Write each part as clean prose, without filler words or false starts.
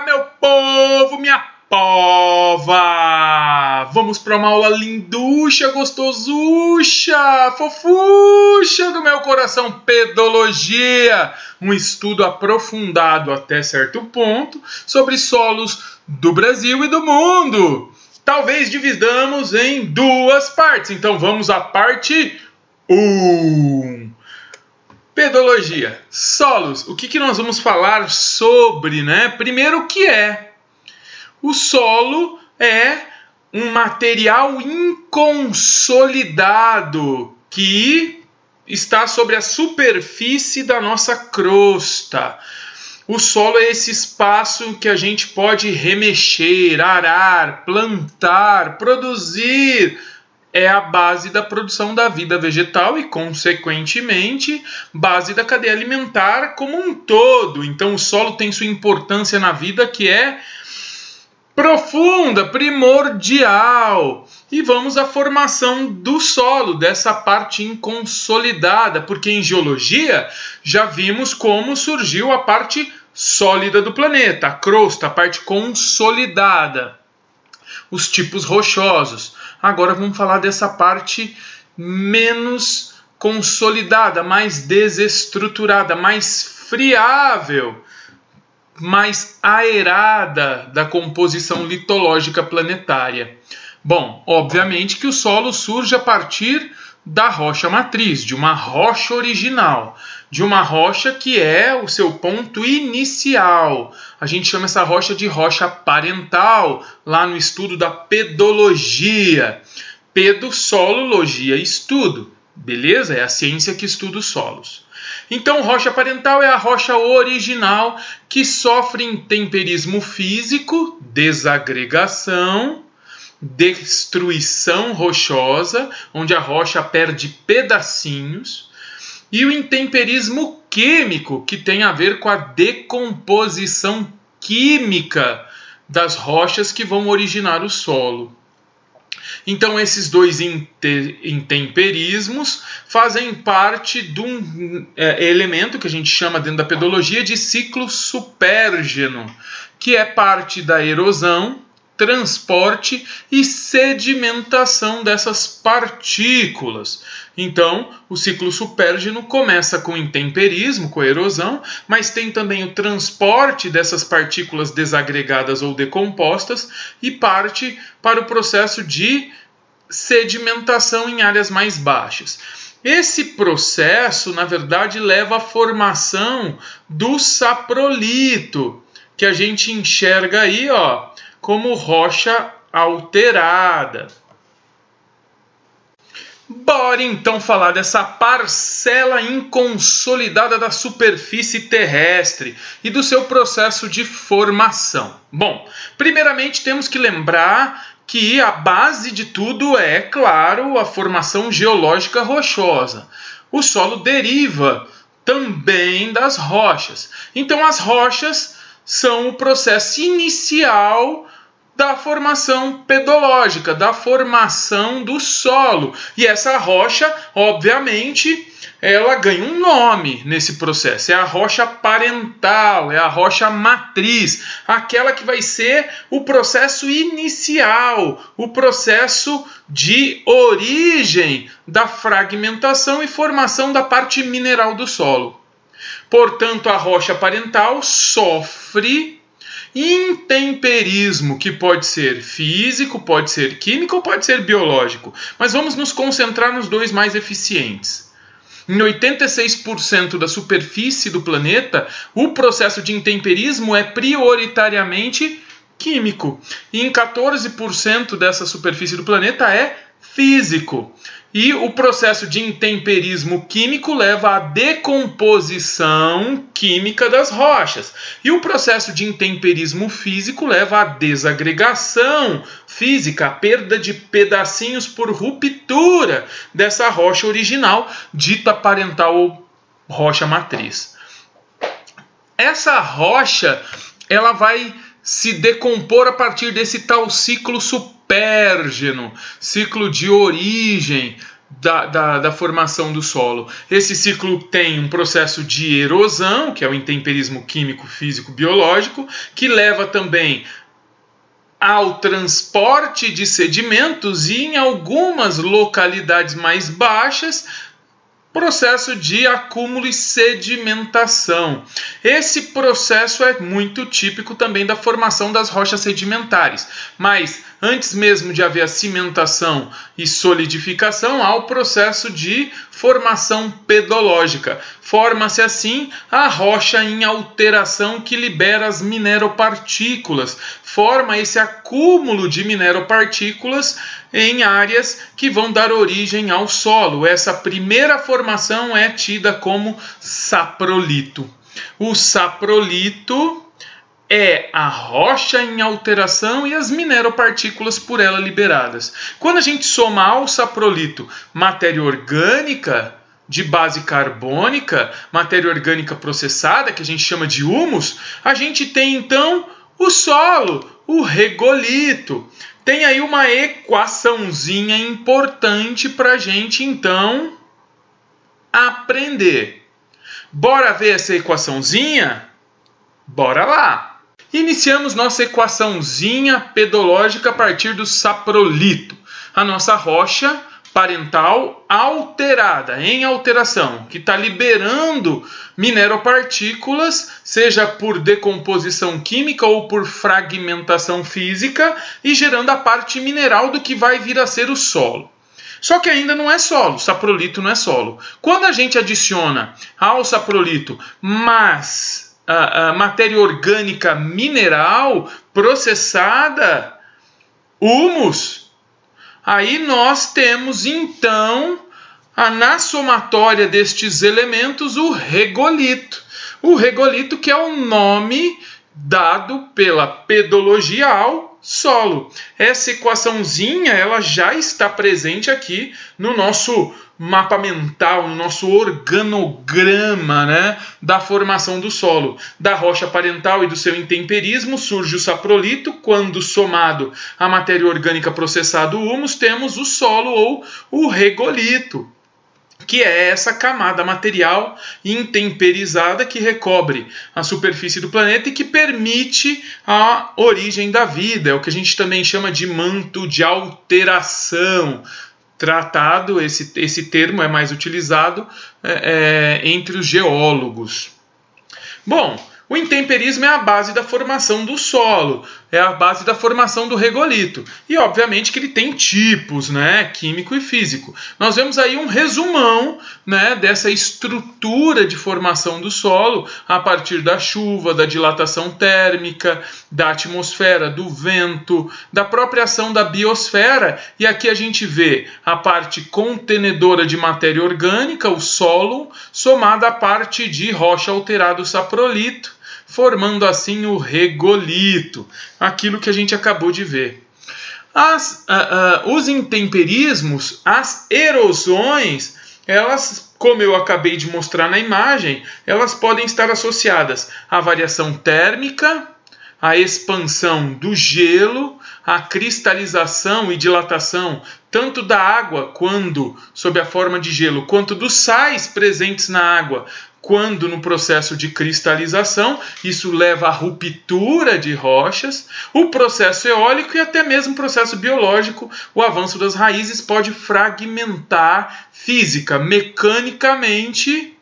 meu povo, minha pova! Vamos para uma aula linducha, gostosucha, fofucha do meu coração, pedologia, um estudo aprofundado até certo ponto sobre solos do Brasil e do mundo. Talvez dividamos em duas partes, então vamos à parte 1. Pedologia, solos. O que nós vamos falar sobre, né? Primeiro, o que é? O solo é um material inconsolidado que está sobre a superfície da nossa crosta. O solo é esse espaço que a gente pode remexer, arar, plantar, produzir. É a base da produção da vida vegetal e, consequentemente, base da cadeia alimentar como um todo. Então, o solo tem sua importância na vida, que é profunda, primordial. E vamos à formação do solo, dessa parte inconsolidada, porque em geologia já vimos como surgiu a parte sólida do planeta, a crosta, a parte consolidada, os tipos rochosos. Agora vamos falar dessa parte menos consolidada, mais desestruturada, mais friável, mais aerada da composição litológica planetária. Bom, obviamente que o solo surge a partir da rocha matriz, de uma rocha original, de uma rocha que é o seu ponto inicial. A gente chama essa rocha de rocha parental, lá no estudo da pedologia. Pedo, solo, logia, estudo. Beleza? É a ciência que estuda os solos. Então, rocha parental é a rocha original que sofre intemperismo físico, desagregação, destruição rochosa, onde a rocha perde pedacinhos, e o intemperismo químico, que tem a ver com a decomposição química das rochas que vão originar o solo. Então, esses dois intemperismos fazem parte de um elemento que a gente chama dentro da pedologia de ciclo supérgeno, que é parte da erosão, transporte e sedimentação dessas partículas. Então, o ciclo supérgeno começa com o intemperismo, com a erosão, mas tem também o transporte dessas partículas desagregadas ou decompostas e parte para o processo de sedimentação em áreas mais baixas. Esse processo, na verdade, leva à formação do saprolito, que a gente enxerga aí, como rocha alterada. Bora então falar dessa parcela inconsolidada da superfície terrestre e do seu processo de formação. Bom, primeiramente temos que lembrar que a base de tudo é, claro, a formação geológica rochosa. O solo deriva também das rochas. Então as rochas são o processo inicial da formação pedológica, da formação do solo. E essa rocha, obviamente, ela ganha um nome nesse processo. É a rocha parental, é a rocha matriz, aquela que vai ser o processo inicial, o processo de origem da fragmentação e formação da parte mineral do solo. Portanto, a rocha parental sofre intemperismo, que pode ser físico, pode ser químico ou pode ser biológico. Mas vamos nos concentrar nos dois mais eficientes. Em 86% da superfície do planeta, o processo de intemperismo é prioritariamente químico. E em 14% dessa superfície do planeta é físico. E o processo de intemperismo químico leva à decomposição química das rochas. E o processo de intemperismo físico leva à desagregação física, a perda de pedacinhos por ruptura dessa rocha original, dita parental ou rocha matriz. Essa rocha, ela vai se decompor a partir desse tal ciclo supérgeno, ciclo de origem da formação do solo. Esse ciclo tem um processo de erosão, que é o intemperismo químico, físico, biológico, que leva também ao transporte de sedimentos e, em algumas localidades mais baixas, processo de acúmulo e sedimentação. Esse processo é muito típico também da formação das rochas sedimentares, mas antes mesmo de haver a cimentação e solidificação, há o processo de formação pedológica. Forma-se assim a rocha em alteração que libera as mineropartículas, forma esse acúmulo de mineropartículas em áreas que vão dar origem ao solo. Essa primeira formação é tida como saprolito. O saprolito é a rocha em alteração e as mineropartículas por ela liberadas. Quando a gente soma ao saprolito matéria orgânica de base carbônica, matéria orgânica processada, que a gente chama de humus, a gente tem então o solo, o regolito. Tem aí uma equaçãozinha importante para a gente então aprender. Bora ver essa equaçãozinha? Bora lá! Iniciamos nossa equaçãozinha pedológica a partir do saprolito, a nossa rocha parental alterada, em alteração, que está liberando mineropartículas, seja por decomposição química ou por fragmentação física, e gerando a parte mineral do que vai vir a ser o solo. Só que ainda não é solo, saprolito não é solo. Quando a gente adiciona ao saprolito a matéria orgânica mineral processada, humus, aí nós temos então, na somatória destes elementos, o regolito. O regolito, que é o nome dado pela pedologia ao solo. Essa equaçãozinha ela já está presente aqui no nosso mapa mental, no nosso organograma, né, da formação do solo. Da rocha parental e do seu intemperismo surge o saprolito. Quando somado à matéria orgânica processada, o humus, temos o solo ou o regolito, que é essa camada material intemperizada que recobre a superfície do planeta e que permite a origem da vida. É o que a gente também chama de manto de alteração. Tratado, esse termo é mais utilizado entre os geólogos. Bom, o intemperismo é a base da formação do solo, é a base da formação do regolito. E, obviamente, que ele tem tipos, né, químico e físico. Nós vemos aí um resumão, né, dessa estrutura de formação do solo a partir da chuva, da dilatação térmica, da atmosfera, do vento, da própria ação da biosfera. E aqui a gente vê a parte contenedora de matéria orgânica, o solo, somada à parte de rocha alterada, o saprolito, formando assim o regolito, aquilo que a gente acabou de ver. Os intemperismos, as erosões, elas, como eu acabei de mostrar na imagem, elas podem estar associadas à variação térmica, à expansão do gelo, à cristalização e dilatação tanto da água, quando sob a forma de gelo, quanto dos sais presentes na água, quando no processo de cristalização. Isso leva à ruptura de rochas, o processo eólico e até mesmo o processo biológico. O avanço das raízes pode fragmentar física, mecanicamente,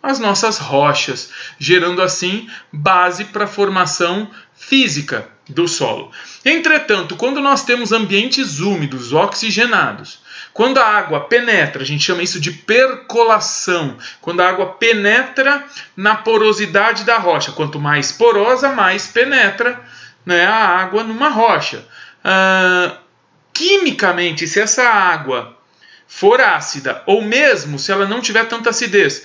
as nossas rochas, gerando assim base para a formação física do solo. Entretanto, quando nós temos ambientes úmidos, oxigenados, quando a água penetra, a gente chama isso de percolação, quando a água penetra na porosidade da rocha, quanto mais porosa, mais penetra, né, a água numa rocha. Quimicamente, se essa água for ácida, ou mesmo se ela não tiver tanta acidez,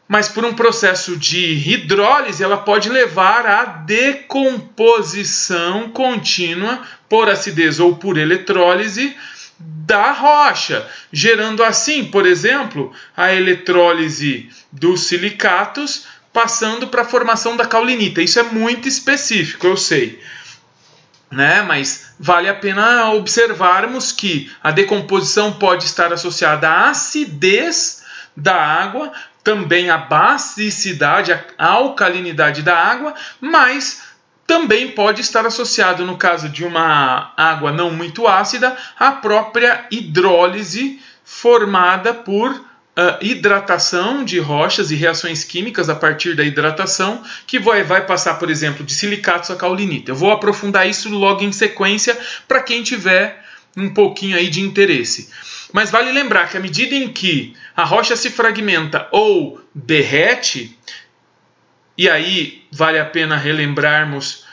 mas por um processo de hidrólise, ela pode levar à decomposição contínua por acidez ou por eletrólise da rocha, gerando assim, por exemplo, a eletrólise dos silicatos, passando para a formação da caulinita. Isso é muito específico, eu sei. né? Mas vale a pena observarmos que a decomposição pode estar associada à acidez da água, também à basicidade, à alcalinidade da água, mas também pode estar associado, no caso de uma água não muito ácida, à própria hidrólise formada por hidratação de rochas e reações químicas a partir da hidratação, que vai passar, por exemplo, de silicatos a caulinita. Eu vou aprofundar isso logo em sequência para quem tiver um pouquinho aí de interesse. Mas vale lembrar que à medida em que a rocha se fragmenta ou derrete, e aí vale a pena relembrarmos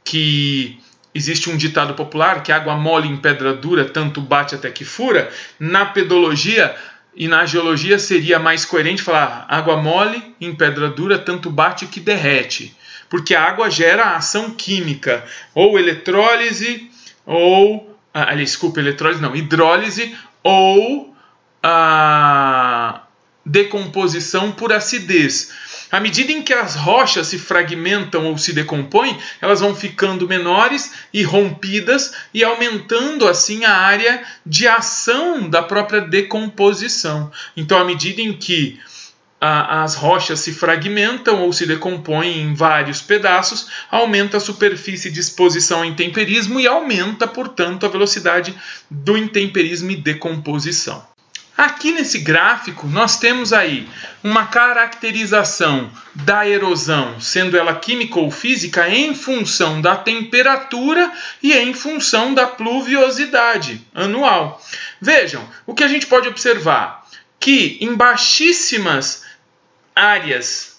que existe um ditado popular que água mole em pedra dura, tanto bate até que fura. Na pedologia e na geologia seria mais coerente falar água mole em pedra dura, tanto bate que derrete. Porque a água gera ação química, ou eletrólise, ou... hidrólise ou a decomposição por acidez. À medida em que as rochas se fragmentam ou se decompõem, elas vão ficando menores e rompidas e aumentando assim a área de ação da própria decomposição. Então, à medida em que as rochas se fragmentam ou se decompõem em vários pedaços, aumenta a superfície de exposição ao intemperismo e aumenta, portanto, a velocidade do intemperismo e decomposição. Aqui nesse gráfico nós temos aí uma caracterização da erosão, sendo ela química ou física, em função da temperatura e em função da pluviosidade anual. Vejam, o que a gente pode observar, que em baixíssimas áreas,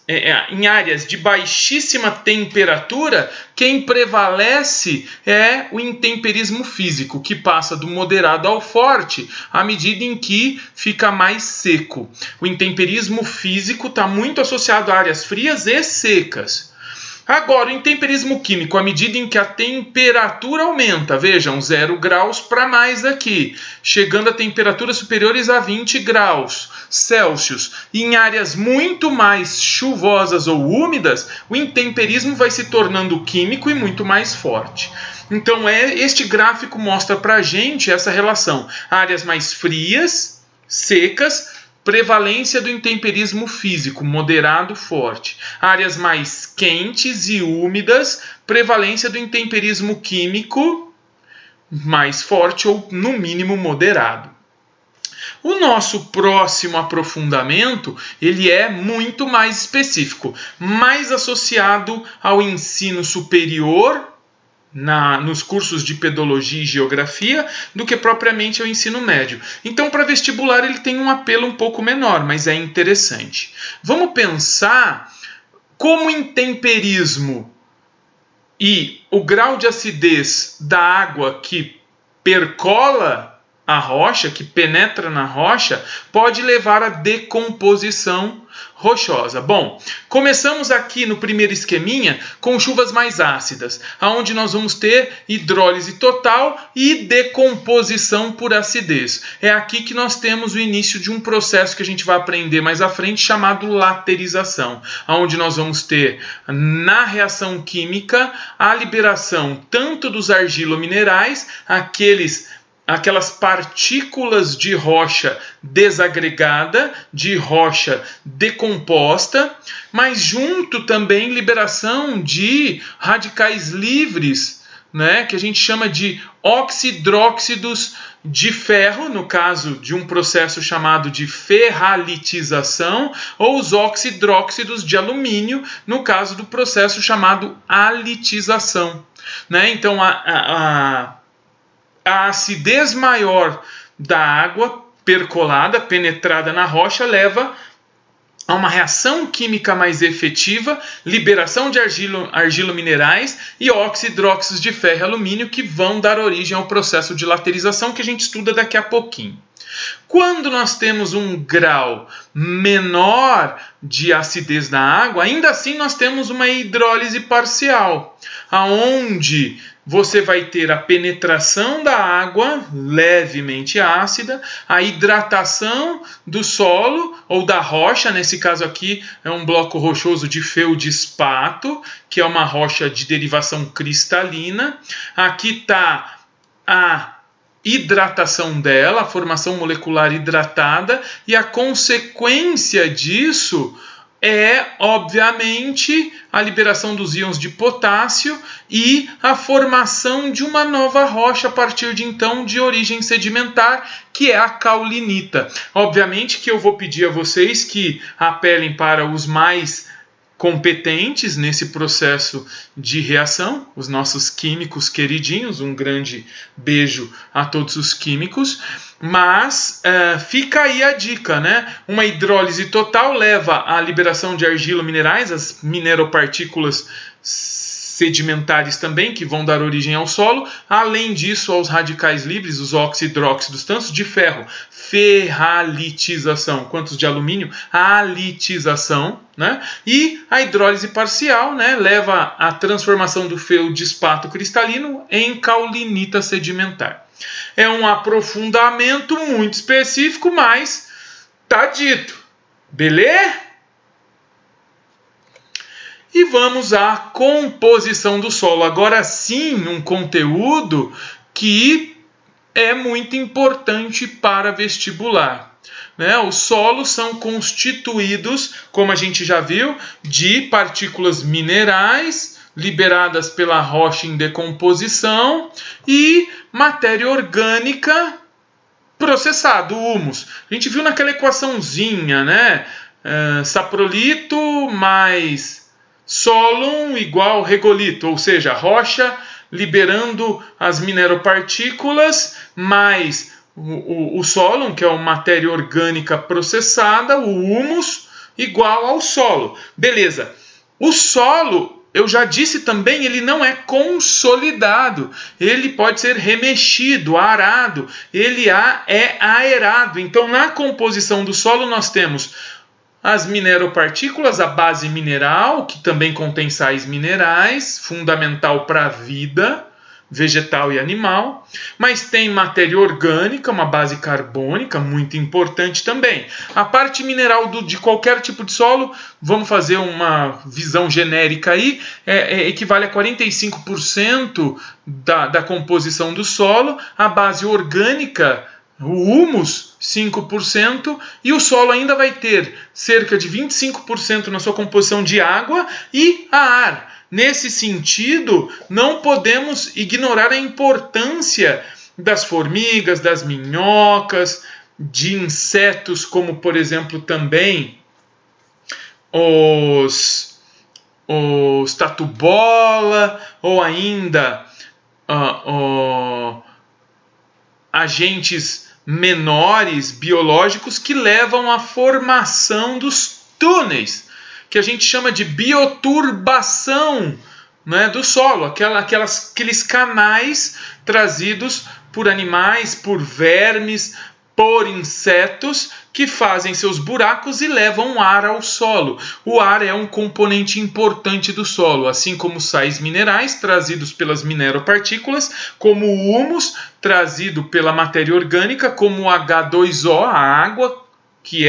em áreas de baixíssima temperatura, quem prevalece é o intemperismo físico, que passa do moderado ao forte à medida em que fica mais seco. O intemperismo físico está muito associado a áreas frias e secas. Agora, o intemperismo químico, à medida em que a temperatura aumenta, vejam, 0 graus para mais aqui, chegando a temperaturas superiores a 20 graus Celsius. E em áreas muito mais chuvosas ou úmidas, o intemperismo vai se tornando químico e muito mais forte. Então, este gráfico mostra para a gente essa relação. Áreas mais frias, secas, prevalência do intemperismo físico, moderado, forte. Áreas mais quentes e úmidas, prevalência do intemperismo químico, mais forte ou, no mínimo, moderado. O nosso próximo aprofundamento, ele é muito mais específico, mais associado ao ensino superior, nos cursos de pedologia e geografia, do que propriamente ao ensino médio. Então, para vestibular, ele tem um apelo um pouco menor, mas é interessante. Vamos pensar como o intemperismo e o grau de acidez da água que percola a rocha, que penetra na rocha, pode levar à decomposição rochosa. Bom, começamos aqui no primeiro esqueminha com chuvas mais ácidas, onde nós vamos ter hidrólise total e decomposição por acidez. É aqui que nós temos o início de um processo que a gente vai aprender mais à frente, chamado laterização, onde nós vamos ter, na reação química, a liberação tanto dos argilominerais, aquelas partículas de rocha desagregada, de rocha decomposta, mas junto também liberação de radicais livres, né, que a gente chama de oxidróxidos de ferro, no caso de um processo chamado de ferralitização, ou os oxidróxidos de alumínio, no caso do processo chamado alitização. Né? Então, a acidez maior da água percolada, penetrada na rocha, leva a uma reação química mais efetiva, liberação de argilominerais e oxidróxidos de ferro e alumínio, que vão dar origem ao processo de laterização que a gente estuda daqui a pouquinho. Quando nós temos um grau menor de acidez da água, ainda assim nós temos uma hidrólise parcial, aonde você vai ter a penetração da água levemente ácida, a hidratação do solo ou da rocha, nesse caso aqui é um bloco rochoso de feldespato, que é uma rocha de derivação cristalina. Aqui está a hidratação dela, a formação molecular hidratada, e a consequência disso é, obviamente, a liberação dos íons de potássio e a formação de uma nova rocha a partir de então de origem sedimentar, que é a caulinita. Obviamente que eu vou pedir a vocês que apelem para os mais competentes nesse processo de reação, os nossos químicos queridinhos, um grande beijo a todos os químicos, mas fica aí a dica, né? Uma hidrólise total leva à liberação de argilominerais, as mineropartículas sedimentares também, que vão dar origem ao solo, além disso aos radicais livres, os oxidróxidos, tanto de ferro, ferralitização, quanto de alumínio, alitização, né? E a hidrólise parcial, né, leva à transformação do feldespato cristalino em caulinita sedimentar. É um aprofundamento muito específico, mas tá dito, beleza? E vamos à composição do solo. Agora sim, um conteúdo que é muito importante para vestibular. Os solos são constituídos, como a gente já viu, de partículas minerais liberadas pela rocha em decomposição e matéria orgânica processada, o humus. A gente viu naquela equaçãozinha, né? Saprolito mais sólum igual regolito, ou seja, rocha liberando as mineropartículas mais o sólum, que é uma matéria orgânica processada, o humus, igual ao solo. Beleza. O solo, eu já disse também, ele não é consolidado. Ele pode ser remexido, arado. Ele é aerado. Então, na composição do solo, nós temos as mineropartículas, a base mineral, que também contém sais minerais, fundamental para a vida vegetal e animal, mas tem matéria orgânica, uma base carbônica, muito importante também. A parte mineral de qualquer tipo de solo, vamos fazer uma visão genérica aí, equivale a 45% da composição do solo, a base orgânica, o humus, 5%, e o solo ainda vai ter cerca de 25% na sua composição de água e a ar. Nesse sentido, não podemos ignorar a importância das formigas, das minhocas, de insetos, como, por exemplo, também os tatu-bola, ou ainda agentes menores biológicos que levam à formação dos túneis, que a gente chama de bioturbação, né, do solo, aqueles canais trazidos por animais, por vermes, por insetos que fazem seus buracos e levam ar ao solo. O ar é um componente importante do solo, assim como sais minerais trazidos pelas mineropartículas, como o humus trazido pela matéria orgânica, como o H2O, a água, que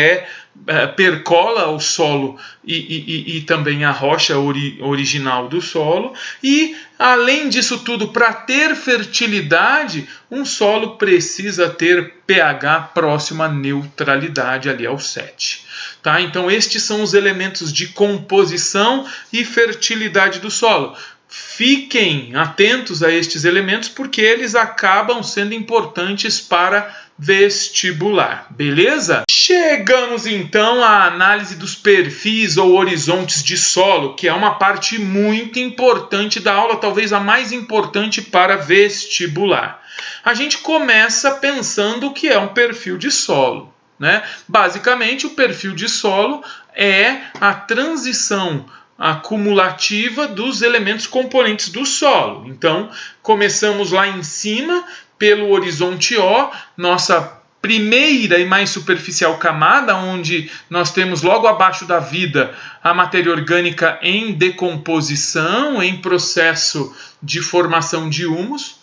percola o solo e também a rocha original do solo. E, além disso tudo, para ter fertilidade, um solo precisa ter pH próximo à neutralidade, ali ao 7. Tá? Então, estes são os elementos de composição e fertilidade do solo. Fiquem atentos a estes elementos, porque eles acabam sendo importantes para vestibular, beleza? Chegamos então à análise dos perfis ou horizontes de solo, que é uma parte muito importante da aula, talvez a mais importante para vestibular. A gente começa pensando o que é um perfil de solo, né? Basicamente, o perfil de solo é a transição acumulativa dos elementos componentes do solo. Então, começamos lá em cima, pelo horizonte O, nossa primeira e mais superficial camada, onde nós temos logo abaixo da vida a matéria orgânica em decomposição, em processo de formação de humus.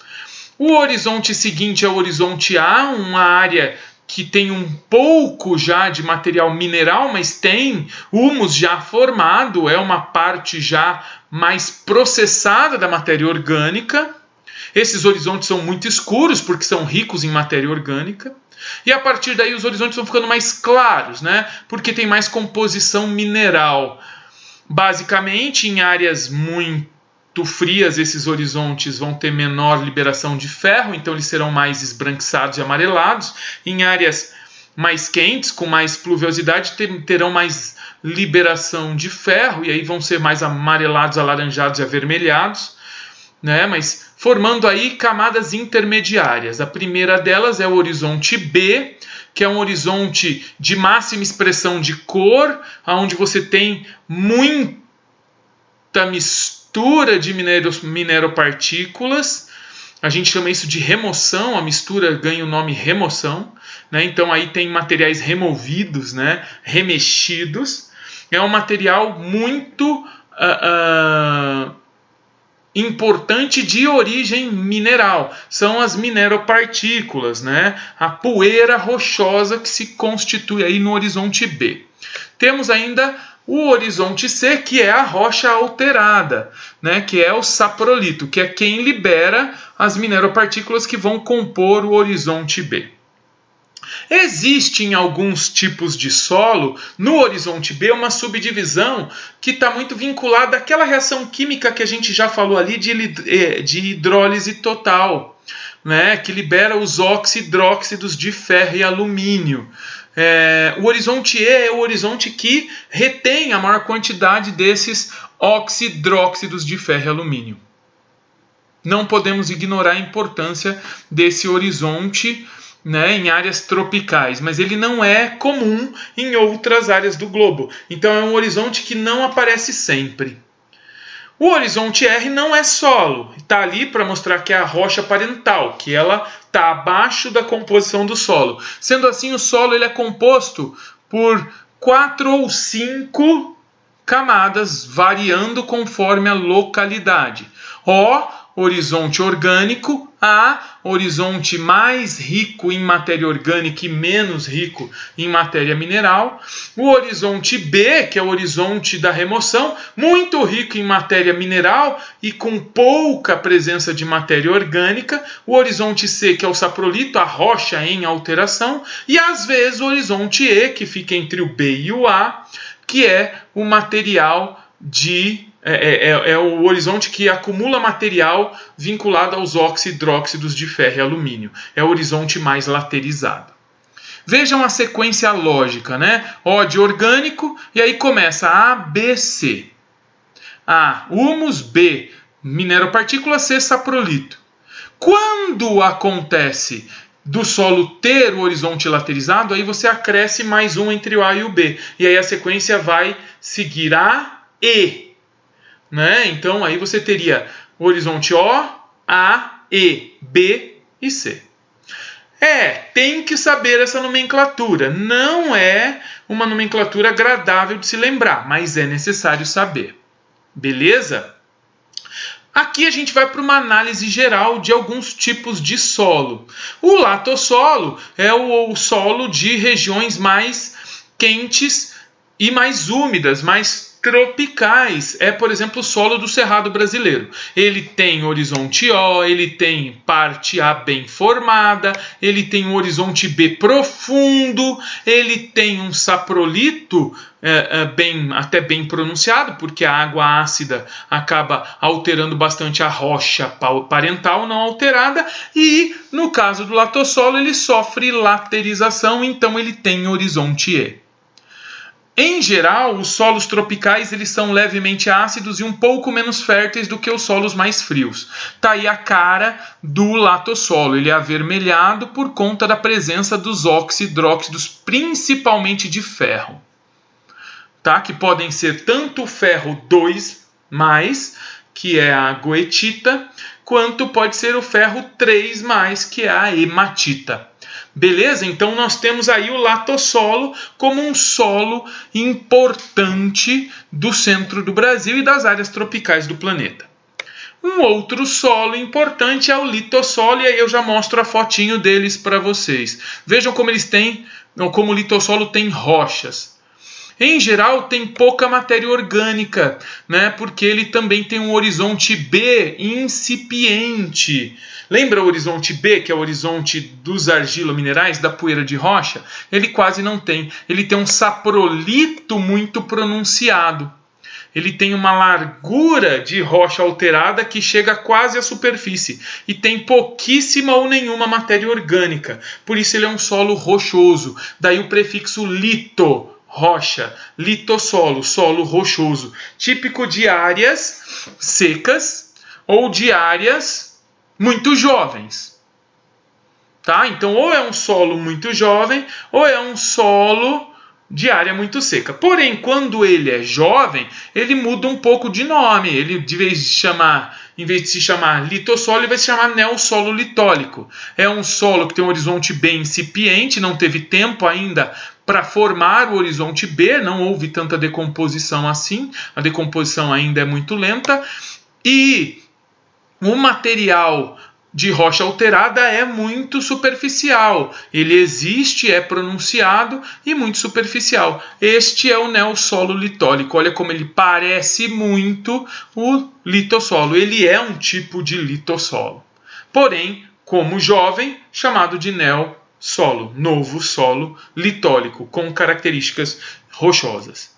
O horizonte seguinte é o horizonte A, uma área que tem um pouco já de material mineral, mas tem humus já formado, é uma parte já mais processada da matéria orgânica. Esses horizontes são muito escuros porque são ricos em matéria orgânica. E a partir daí os horizontes vão ficando mais claros, né? Porque tem mais composição mineral. Basicamente, em áreas muito frias, esses horizontes vão ter menor liberação de ferro, então eles serão mais esbranquiçados e amarelados. Em áreas mais quentes, com mais pluviosidade, terão mais liberação de ferro, e aí vão ser mais amarelados, alaranjados e avermelhados, né? Mas formando aí camadas intermediárias. A primeira delas é o horizonte B, que é um horizonte de máxima expressão de cor, onde você tem muita mistura de mineropartículas. A gente chama isso de remoção, a mistura ganha o nome remoção, né? Então aí tem materiais removidos, né? Remexidos. É um material muito importante de origem mineral. São as mineropartículas, né? A poeira rochosa que se constitui aí no horizonte B. Temos ainda o horizonte C, que é a rocha alterada, né? Que é o saprolito, que é quem libera as mineropartículas que vão compor o horizonte B. Existem alguns tipos de solo no horizonte B, uma subdivisão que está muito vinculada àquela reação química que a gente já falou ali de hidrólise total, né? Que libera os oxidróxidos de ferro e alumínio. O horizonte E é o horizonte que retém a maior quantidade desses oxidróxidos de ferro e alumínio. Não podemos ignorar a importância desse horizonte, né, em áreas tropicais, mas ele não é comum em outras áreas do globo. Então é um horizonte que não aparece sempre. O horizonte R não é solo, está ali para mostrar que é a rocha parental, que ela está abaixo da composição do solo. Sendo assim, o solo ele é composto por 4 ou 5 camadas, variando conforme a localidade. Horizonte orgânico, A, horizonte mais rico em matéria orgânica e menos rico em matéria mineral. O horizonte B, que é o horizonte da remoção, muito rico em matéria mineral e com pouca presença de matéria orgânica. O horizonte C, que é o saprolito, a rocha em alteração. E às vezes o horizonte E, que fica entre o B e o A, que é o material é o horizonte que acumula material vinculado aos oxidróxidos de ferro e alumínio. É o horizonte mais laterizado. Vejam a sequência lógica, né? O de orgânico, e aí começa A, B, C. A, humus, B, mineropartícula, C, saprolito. Quando acontece do solo ter o horizonte laterizado, aí você acresce mais um entre o A e o B. E aí a sequência vai seguir A, E. Né? Então aí você teria o horizonte O, A, E, B e C. Tem que saber essa nomenclatura. Não é uma nomenclatura agradável de se lembrar, mas é necessário saber. Beleza? Aqui a gente vai para uma análise geral de alguns tipos de solo. O latossolo é o solo de regiões mais quentes e mais úmidas, mais tropicais. É, por exemplo, o solo do Cerrado brasileiro. Ele tem horizonte O, ele tem parte A bem formada, ele tem um horizonte B profundo, ele tem um saprolito até bem pronunciado, porque a água ácida acaba alterando bastante a rocha parental não alterada, e no caso do latossolo ele sofre laterização, então ele tem horizonte E. Em geral, os solos tropicais eles são levemente ácidos e um pouco menos férteis do que os solos mais frios. Está aí a cara do latossolo. Ele é avermelhado por conta da presença dos oxidróxidos, principalmente de ferro. Tá? Que podem ser tanto o ferro 2+, que é a goethita, quanto pode ser o ferro 3+, que é a hematita. Beleza? Então nós temos aí o latossolo como um solo importante do centro do Brasil e das áreas tropicais do planeta. Um outro solo importante é o litossolo, e aí eu já mostro a fotinho deles para vocês. Vejam como como o litossolo tem rochas. Em geral, tem pouca matéria orgânica, né? Porque ele também tem um horizonte B incipiente. Lembra o horizonte B, que é o horizonte dos argilominerais, da poeira de rocha? Ele quase não tem. Ele tem um saprolito muito pronunciado. Ele tem uma largura de rocha alterada que chega quase à superfície. E tem pouquíssima ou nenhuma matéria orgânica. Por isso ele é um solo rochoso. Daí o prefixo lito. Rocha, litossolo, solo rochoso, típico de áreas secas ou de áreas muito jovens. Tá? Então, ou é um solo muito jovem, ou é um solo de área muito seca. Porém, quando ele é jovem, ele muda um pouco de nome. Ele, em vez de se chamar litossolo, ele vai se chamar neossolo litólico. É um solo que tem um horizonte bem incipiente, não teve tempo ainda para formar o horizonte B, não houve tanta decomposição assim, a decomposição ainda é muito lenta, e o material de rocha alterada é muito superficial. Ele existe, é pronunciado e muito superficial. Este é o neossolo litólico. Olha como ele parece muito o litossolo. Ele é um tipo de litossolo. Porém, como jovem, chamado de neossolo, novo solo litólico, com características rochosas.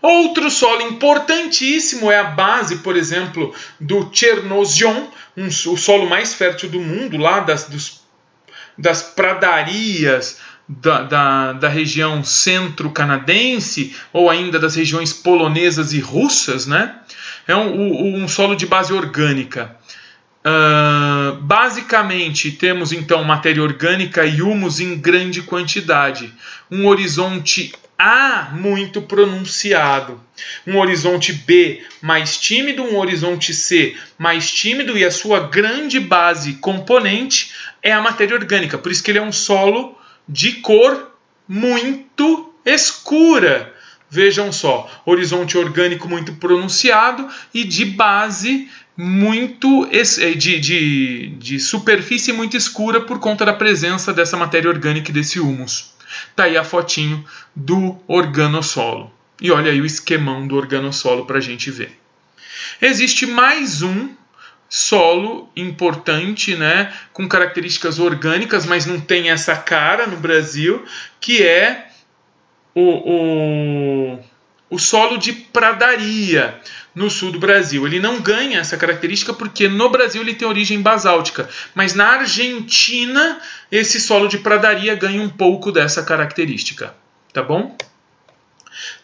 Outro solo importantíssimo é a base, por exemplo, do Chernozem, o solo mais fértil do mundo, lá das pradarias da região centro-canadense, ou ainda das regiões polonesas e russas, né? É um solo de base orgânica. Basicamente, temos então matéria orgânica e humus em grande quantidade. Um horizonte A muito pronunciado, um horizonte B mais tímido, um horizonte C mais tímido, e a sua grande base componente é a matéria orgânica. Por isso que ele é um solo de cor muito escura. Vejam só, horizonte orgânico muito pronunciado e de base muito de superfície muito escura por conta da presença dessa matéria orgânica e desse humus. Tá aí a fotinho do organossolo. E olha aí o esquemão do organossolo para a gente ver. Existe mais um solo importante, né, com características orgânicas, mas não tem essa cara no Brasil, que é o solo de pradaria no sul do Brasil. Ele não ganha essa característica porque no Brasil ele tem origem basáltica, mas na Argentina esse solo de pradaria ganha um pouco dessa característica, tá bom?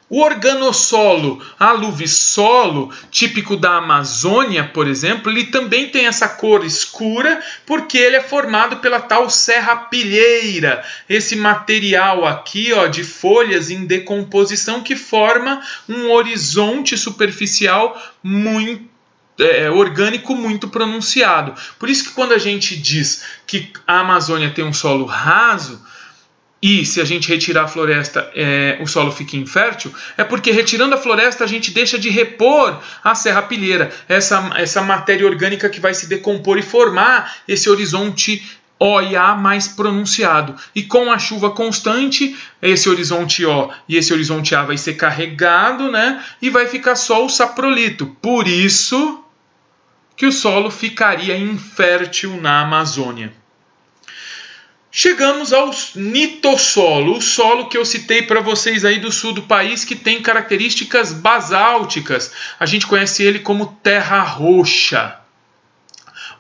O organossolo aluvissolo, típico da Amazônia, por exemplo, ele também tem essa cor escura porque ele é formado pela tal serrapilheira, esse material aqui, ó, de folhas em decomposição que forma um horizonte superficial muito orgânico muito pronunciado. Por isso que quando a gente diz que a Amazônia tem um solo raso, e se a gente retirar a floresta, o solo fica infértil, é porque retirando a floresta a gente deixa de repor a serrapilheira, essa matéria orgânica que vai se decompor e formar esse horizonte O e A mais pronunciado. E com a chuva constante, esse horizonte O e esse horizonte A vai ser carregado, né? E vai ficar só o saprolito. Por isso que o solo ficaria infértil na Amazônia. Chegamos ao nitossolo, o solo que eu citei para vocês aí do sul do país, que tem características basálticas. A gente conhece ele como terra roxa,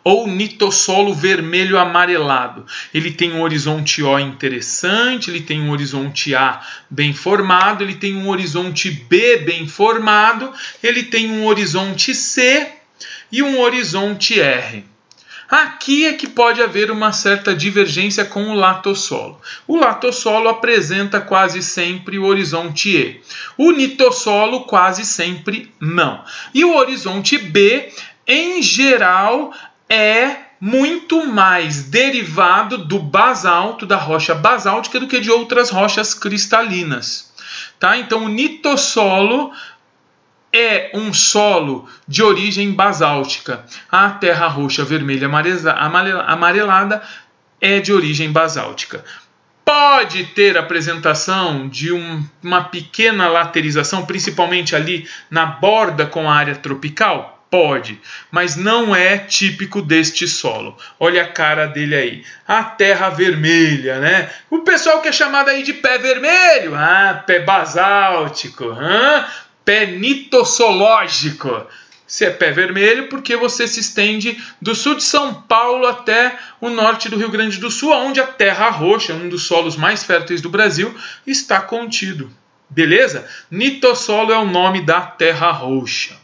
ou nitossolo vermelho amarelado. Ele tem um horizonte O interessante, ele tem um horizonte A bem formado, ele tem um horizonte B bem formado, ele tem um horizonte C e um horizonte R. Aqui é que pode haver uma certa divergência com o latossolo. O latossolo apresenta quase sempre o horizonte E. O nitossolo quase sempre não. E o horizonte B, em geral, é muito mais derivado do basalto, da rocha basáltica, do que de outras rochas cristalinas. Tá? Então, o nitossolo é um solo de origem basáltica. A terra roxa vermelha amarelada é de origem basáltica. Pode ter apresentação de uma pequena laterização, principalmente ali na borda com a área tropical? Pode, mas não é típico deste solo. Olha a cara dele aí. A terra vermelha, né? O pessoal que é chamado aí de pé vermelho. Pé basáltico. Pé nitossológico. Se é pé vermelho, porque você se estende do sul de São Paulo até o norte do Rio Grande do Sul, onde a terra roxa, um dos solos mais férteis do Brasil, está contido. Beleza? Nitossolo é o nome da terra roxa.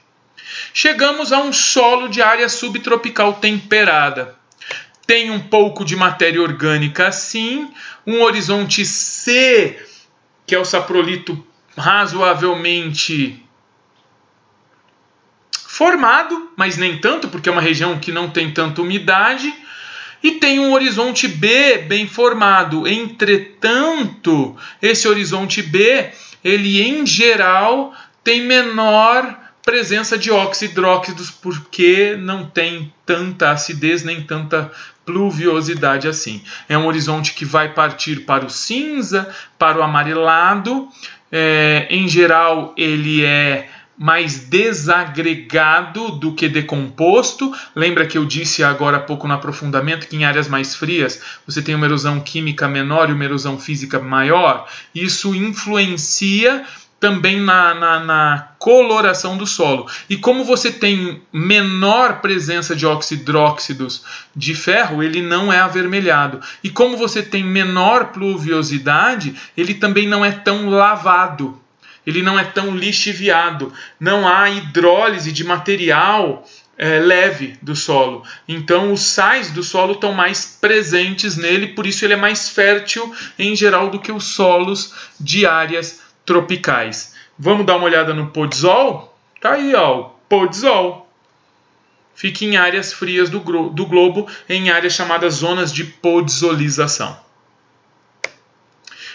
Chegamos a um solo de área subtropical temperada. Tem um pouco de matéria orgânica sim, um horizonte C, que é o saprolito razoavelmente formado, mas nem tanto, porque é uma região que não tem tanta umidade, e tem um horizonte B bem formado. Entretanto, esse horizonte B, ele em geral tem menor presença de oxidróxidos, porque não tem tanta acidez nem tanta pluviosidade assim. É um horizonte que vai partir para o cinza, para o amarelado. Em geral, ele é mais desagregado do que decomposto. Lembra que eu disse agora há pouco no aprofundamento que em áreas mais frias você tem uma erosão química menor e uma erosão física maior? Isso influencia também na coloração do solo. E como você tem menor presença de oxidróxidos de ferro, ele não é avermelhado. E como você tem menor pluviosidade, ele também não é tão lavado. Ele não é tão lixiviado. Não há hidrólise de material leve do solo. Então os sais do solo estão mais presentes nele, por isso ele é mais fértil em geral do que os solos de áreas tropicais. Vamos dar uma olhada no podzol? Tá aí, ó, o podzol. Fica em áreas frias do globo, em áreas chamadas zonas de podzolização.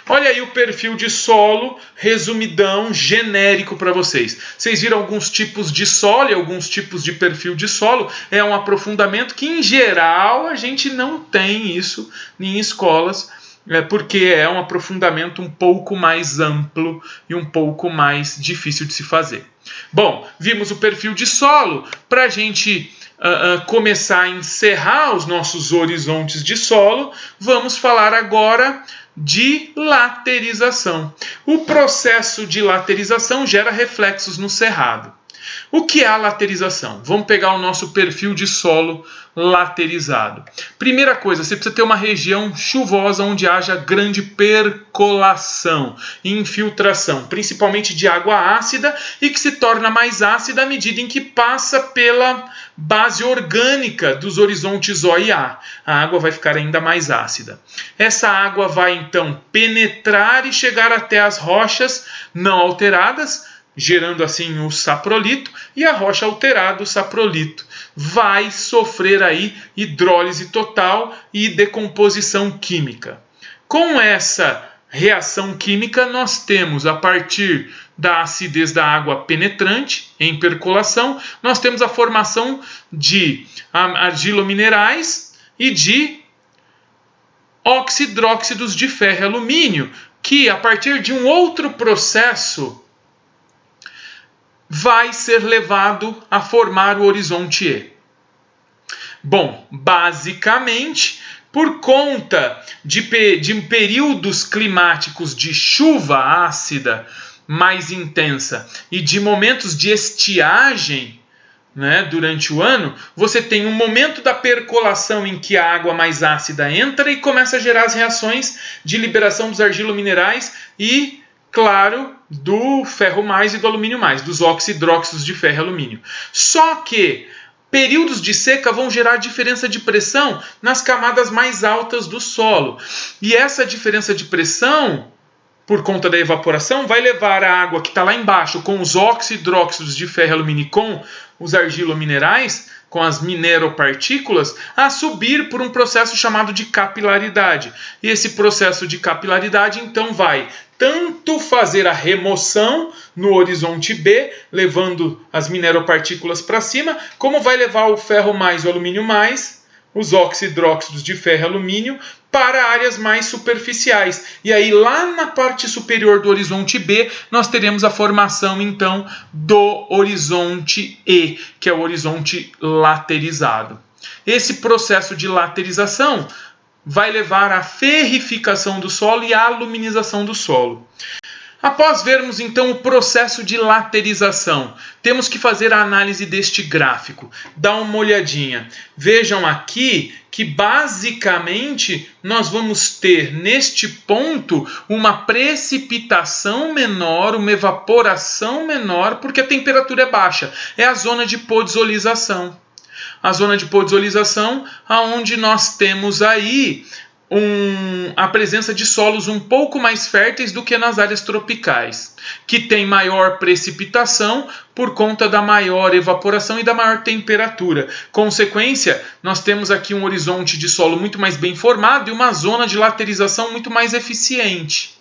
Olha aí o perfil de solo, resumidão, genérico para vocês. Vocês viram alguns tipos de solo e alguns tipos de perfil de solo. É um aprofundamento que, em geral, a gente não tem isso em escolas, porque é um aprofundamento um pouco mais amplo e um pouco mais difícil de se fazer. Bom, vimos o perfil de solo. Para a gente começar a encerrar os nossos horizontes de solo, vamos falar agora de laterização. O processo de laterização gera reflexos no cerrado. O que é a laterização? Vamos pegar o nosso perfil de solo laterizado. Primeira coisa, você precisa ter uma região chuvosa onde haja grande percolação e infiltração, principalmente de água ácida, e que se torna mais ácida à medida em que passa pela base orgânica dos horizontes O e A. A água vai ficar ainda mais ácida. Essa água vai então penetrar e chegar até as rochas não alteradas, gerando assim o saprolito, e a rocha alterada, o saprolito, vai sofrer aí hidrólise total e decomposição química. Com essa reação química, nós temos, a partir da acidez da água penetrante, em percolação, nós temos a formação de argilominerais e de oxidróxidos de ferro e alumínio, que a partir de um outro processo vai ser levado a formar o horizonte E. Bom, basicamente, por conta de períodos climáticos de chuva ácida mais intensa e de momentos de estiagem, durante o ano, você tem um momento da percolação em que a água mais ácida entra e começa a gerar as reações de liberação dos argilominerais e, claro, do ferro mais e do alumínio mais, dos oxidróxidos de ferro e alumínio. Só que períodos de seca vão gerar diferença de pressão nas camadas mais altas do solo. E essa diferença de pressão, por conta da evaporação, vai levar a água que está lá embaixo com os óxidos, hidróxidos de ferro e alumínio, com os argilominerais, com as mineropartículas, a subir por um processo chamado de capilaridade. E esse processo de capilaridade, então, vai tanto fazer a remoção no horizonte B, levando as mineropartículas para cima, como vai levar o ferro mais, o alumínio mais, os óxidos, hidróxidos de ferro e alumínio, para áreas mais superficiais. E aí, lá na parte superior do horizonte B, nós teremos a formação, então, do horizonte E, que é o horizonte laterizado. Esse processo de laterização vai levar à ferrificação do solo e à aluminização do solo. Após vermos então o processo de laterização, temos que fazer a análise deste gráfico. Dá uma olhadinha. Vejam aqui que basicamente nós vamos ter neste ponto uma precipitação menor, uma evaporação menor, porque a temperatura é baixa. É a zona de podzolização. A zona de podzolização, onde nós temos aí a presença de solos um pouco mais férteis do que nas áreas tropicais, que tem maior precipitação por conta da maior evaporação e da maior temperatura. Consequência, nós temos aqui um horizonte de solo muito mais bem formado e uma zona de laterização muito mais eficiente.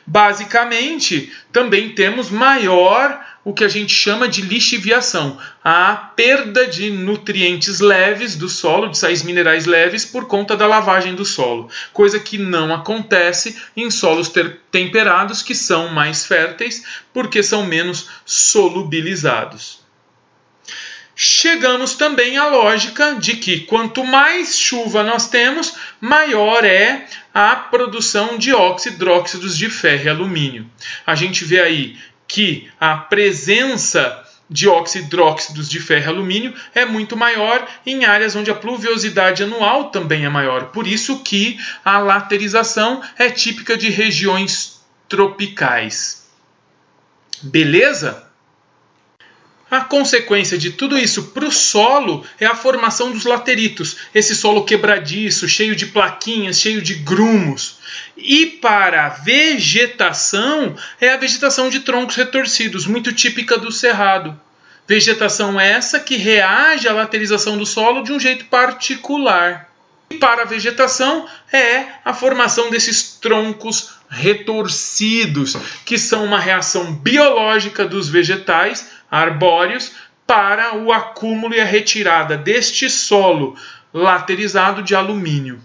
Basicamente, também temos maior o que a gente chama de lixiviação, a perda de nutrientes leves do solo, de sais minerais leves, por conta da lavagem do solo, coisa que não acontece em solos temperados, que são mais férteis, porque são menos solubilizados. Chegamos também à lógica de que quanto mais chuva nós temos, maior é a produção de óxidos, hidróxidos de ferro e alumínio. A gente vê aí que a presença de óxidos, hidróxidos de ferro e alumínio é muito maior em áreas onde a pluviosidade anual também é maior. Por isso que a laterização é típica de regiões tropicais. Beleza? A consequência de tudo isso para o solo é a formação dos lateritos, esse solo quebradiço, cheio de plaquinhas, cheio de grumos. E para a vegetação, é a vegetação de troncos retorcidos, muito típica do cerrado. Vegetação essa que reage à laterização do solo de um jeito particular. E para a vegetação é a formação desses troncos retorcidos, que são uma reação biológica dos vegetais arbóreos para o acúmulo e a retirada deste solo laterizado de alumínio.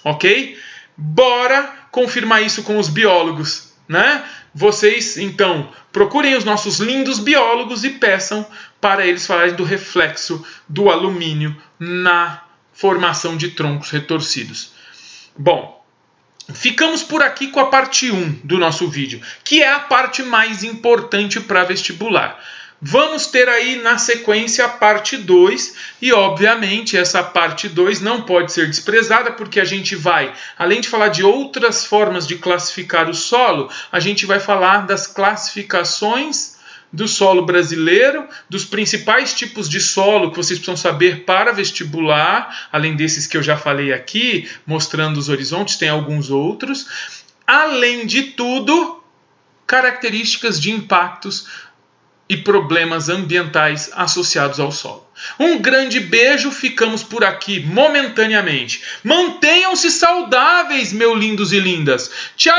Ok? Bora confirmar isso com os biólogos, né? Vocês, então, procurem os nossos lindos biólogos e peçam para eles falarem do reflexo do alumínio na formação de troncos retorcidos. Bom, ficamos por aqui com a parte 1 do nosso vídeo, que é a parte mais importante para vestibular. Vamos ter aí na sequência a parte 2 e, obviamente, essa parte 2 não pode ser desprezada porque a gente vai, além de falar de outras formas de classificar o solo, a gente vai falar das classificações do solo brasileiro, dos principais tipos de solo que vocês precisam saber para vestibular, além desses que eu já falei aqui, mostrando os horizontes, tem alguns outros. Além de tudo, características de impactos e problemas ambientais associados ao solo. Um grande beijo, ficamos por aqui momentaneamente. Mantenham-se saudáveis, meus lindos e lindas. Tchau!